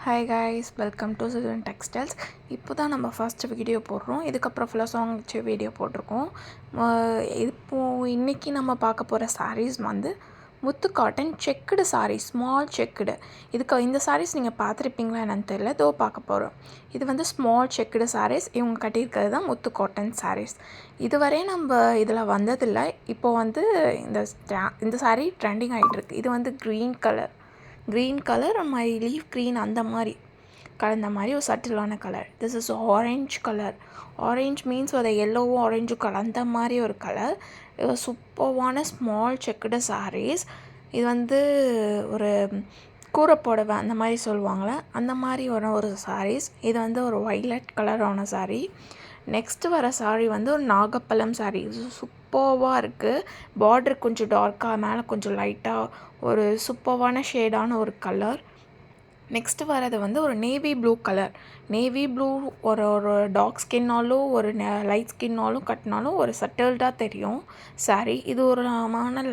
Hi guys, welcome to Sylvan textiles. இப்போ தான் நம்ம ஃபஸ்ட்டு வீடியோ போடுறோம். இதுக்கப்புறம் ஃபுல்லாக சாங் வச்சு வீடியோ போட்டிருக்கோம். இப்போது இன்றைக்கி நம்ம பார்க்க போகிற சாரீஸ் வந்து முத்து cotton checked saris, small checked. இந்த சாரீஸ் நீங்கள் பார்த்துருப்பீங்களா என்னன்னு தெரியல, இதோ பார்க்க போகிறோம். இது வந்து ஸ்மால் செக்குடு சாரீஸ். இவங்க கட்டியிருக்கிறது தான் முத்து காட்டன் சாரீஸ். இதுவரை நம்ம இதில் வந்ததில்லை. இப்போது வந்து இந்த சாரீ ட்ரெண்டிங் ஆகிட்டுருக்கு. இது வந்து க்ரீன் கலர் மை லீஃப் க்ரீன் அந்த மாதிரி கலந்த மாதிரி ஒரு சட்டிலான colour. This is orange colour. Orange means ஒரு எல்லோவும் ஆரஞ்சும் கலந்த மாதிரி ஒரு கலர். சூப்பர்வான ஸ்மால் செக்குடு சாரீஸ். இது வந்து ஒரு கூரை புடவை அந்த மாதிரி சொல்லுவாங்களே, அந்த மாதிரி ஒரு சாரீஸ். இது வந்து ஒரு வைலட் கலரான சாரீ. நெக்ஸ்ட்டு வர சாரீ வந்து ஒரு நாகப்பழம் சாரீ. இது சூப்பர்வாக இருக்குது. பார்டர் கொஞ்சம் டார்க்காக, மேலே கொஞ்சம் லைட்டாக ஒரு சூப்பர்வான ஷேடான ஒரு கலர். நெக்ஸ்ட்டு வரது வந்து ஒரு navy blue colour. Navy blue ஒரு டார்க் ஸ்கின்னாலும் ஒரு லைட் ஸ்கின்னாலும் கட்டினாலும் ஒரு சட்டில்டாக தெரியும் சாரீ. இது ஒரு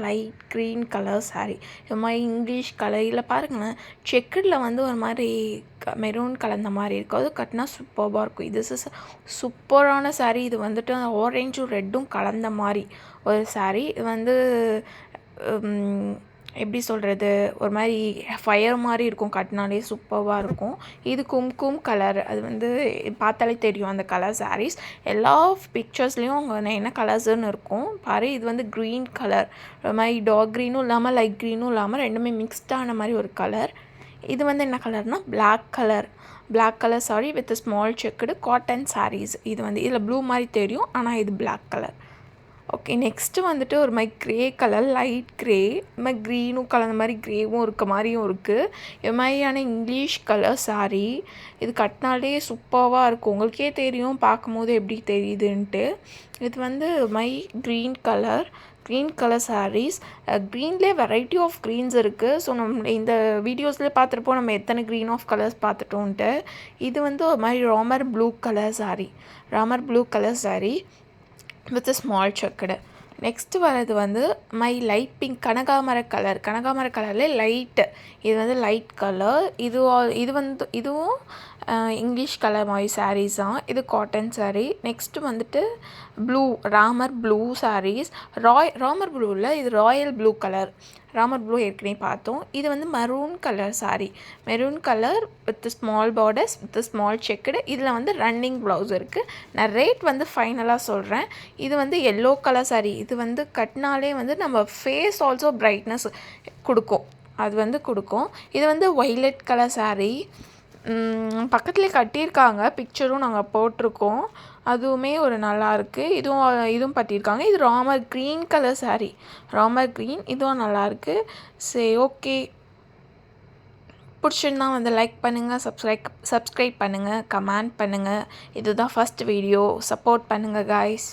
லைட் க்ரீன் கலர் சாரீ. இது மாதிரி இங்கிலீஷ் கலர். இல்லை பாருங்களேன், செக்குடில் வந்து ஒரு மாதிரி மெரூன் கலந்த மாதிரி இருக்கும். அது கட்டினா சூப்பராக இருக்கும். இது சூப்பரான சாரீ. இது வந்துட்டு ஆரஞ்சும் ரெட்டும் கலந்த மாதிரி ஒரு சாரீ. இது வந்து எப்படி சொல்கிறது, ஒரு மாதிரி ஃபயர் மாதிரி இருக்கும், கட்டினாலே சூப்பராக இருக்கும். இது கும்கும் கலர். அது வந்து பார்த்தாலே தெரியும் அந்த கலர் சாரீஸ். எல்லா பிக்சர்ஸ்லேயும் அங்கே என்ன கலர்ஸ்ன்னு இருக்கும் பாரு. இது வந்து க்ரீன் கலர். ஒரு மாதிரி டார்க் க்ரீனும் இல்லாமல் லைட் க்ரீனும் இல்லாமல் ரெண்டுமே மிக்ஸ்டான மாதிரி ஒரு கலர். இது வந்து என்ன கலர்னால் black colour sari with small checked cotton saris. இது வந்து இதில் ப்ளூ மாதிரி தெரியும், ஆனால் இது பிளாக் கலர். ஓகே, நெக்ஸ்ட்டு வந்துட்டு ஒரு மாதிரி க்ரே கலர், லைட் க்ரே. இது மாதிரி க்ரீனும் கலந்த மாதிரி க்ரேவும் இருக்க மாதிரியும் இருக்குது. இது மாதிரியான இங்கிலீஷ் கலர் சாரீ. இது கட்டினாலே சூப்பராக இருக்கும். உங்களுக்கே தெரியும் பார்க்கும்போது எப்படி தெரியுதுன்ட்டு. இது வந்து மை க்ரீன் கலர் சாரீஸ். க்ரீன்லேயே வெரைட்டி ஆஃப் க்ரீன்ஸ் இருக்குது. ஸோ நம்ம இந்த வீடியோஸ்லேயே பார்த்துருப்போம் நம்ம எத்தனை க்ரீன் ஆஃப் கலர்ஸ் பார்த்துட்டோன்ட்டு. இது வந்து ஒரு மாதிரி Ramar blue colour sari with small checked. Next வர்றது வந்து மை லைட் பிங்க் கனகாமர கலரில் லைட்டு. இது வந்து லைட் கலர். இதுவும் இங்கிலீஷ் கலர் மாதிரி சாரீஸ் தான். இது காட்டன் சாரீ. நெக்ஸ்ட்டு வந்துட்டு ராமர் ப்ளூ சாரீஸ். ராமர் ப்ளூவில் இது Royal blue colour. Ramar blue ஏற்கனவே பார்த்தோம். இது வந்து maroon colour sari. Maroon colour with small borders with small checked. இதில் வந்து ரன்னிங் ப்ளவுஸ் இருக்குது. நான் ரேட் வந்து ஃபைனலாக சொல்கிறேன். இது வந்து எல்லோ கலர் சாரீ. இது வந்து கட்டினாலே வந்து நம்ம ஃபேஸ் ஆல்சோ பிரைட்னஸ் கொடுக்கும். இது வந்து வைலட் கலர் சாரீ. பக்கத்துலேயே கட்டியிருக்காங்க, பிக்சரும் நாங்கள் போட்டிருக்கோம். அதுவுமே ஒரு நல்லாயிருக்கு. இதுவும் கட்டியிருக்காங்க. இது Ramar green colour sari. Ramar green. இதுவும் நல்லாயிருக்கு. சரி, ஓகே. பிடிச்சிருந்தா வந்து லைக் பண்ணுங்கள், சப்ஸ்கிரைப் பண்ணுங்கள், கமெண்ட் பண்ணுங்கள். இதுதான் ஃபஸ்ட் வீடியோ. சப்போர்ட் பண்ணுங்கள் கைஸ்.